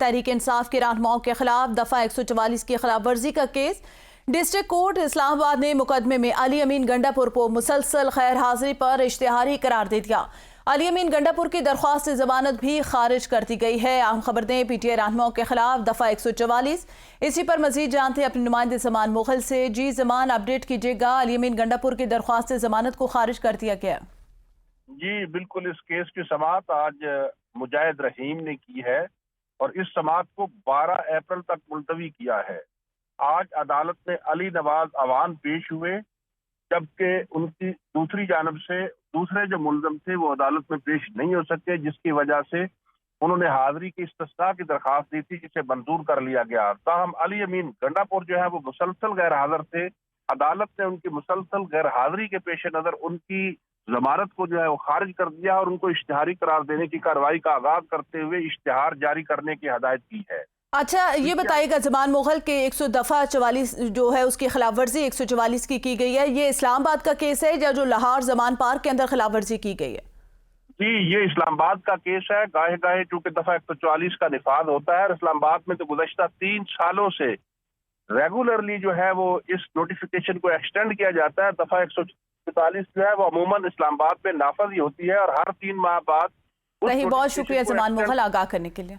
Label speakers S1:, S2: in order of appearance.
S1: تحریک انصاف کے رہنماؤں کے خلاف دفعہ 144 کی خلاف ورزی کا کیس ڈسٹرکٹ کورٹ اسلام آباد نے مقدمے میں علی امین گنڈا پور کو مسلسل غیر حاضری پر اشتہاری قرار دے دیا۔ علی امین گنڈا پور کی درخواست ضمانت بھی خارج کر دی گئی ہے۔ اہم خبر دیں پی ٹی آئی رہنماؤں کے خلاف دفعہ 144۔ اسی پر مزید جانتے ہیں اپنے نمائندے زمان مغل سے۔ جی زمان، اپڈیٹ کیجیے گا، علی امین گنڈا پور کی درخواست ضمانت کو خارج کر دیا گیا۔
S2: جی بالکل، اس کیس کی سماعت آج مجاہد رحیم نے کی ہے اور اس سماعت کو 12 اپریل تک ملتوی کیا ہے۔ آج عدالت میں علی نواز اوان پیش ہوئے، جبکہ ان کی دوسری جانب سے دوسرے جو ملزم تھے وہ عدالت میں پیش نہیں ہو سکے، جس کی وجہ سے انہوں نے حاضری کی استثناء کی درخواست دی تھی، جسے منظور کر لیا گیا۔ تاہم علی امین گنڈا پور جو ہے وہ مسلسل غیر حاضر تھے۔ عدالت نے ان کی مسلسل غیر حاضری کے پیش نظر ان کی ضمانت کو جو ہے وہ خارج کر دیا اور ان کو اشتہاری قرار دینے کی کارروائی کا آغاز کرتے ہوئے اشتہار جاری کرنے کی ہدایت کی ہے۔
S1: اچھا، یہ بتائیے گا زمان مغل کے 100 دفعہ 44 جو ہے اس کی خلاف ورزی 144 کی گئی ہے، یہ اسلام آباد کا کیس ہے یا جو لاہور زمان پارک کے اندر خلاف ورزی کی گئی ہے؟
S2: جی، یہ اسلام آباد کا کیس ہے۔ گاہے گاہے چونکہ دفعہ 144 کا نفاذ ہوتا ہے اور اسلام آباد میں تو گزشتہ 3 سالوں سے ریگولرلی جو ہے وہ اس نوٹیفیکیشن کو ایکسٹینڈ کیا جاتا ہے۔ دفعہ 144 جو ہے وہ عموماً اسلام آباد میں نافذ ہی ہوتی ہے اور ہر 3 ماہ بعد
S1: صحیح، بہت شکریہ زمان مغل آگاہ کرنے کے لیے۔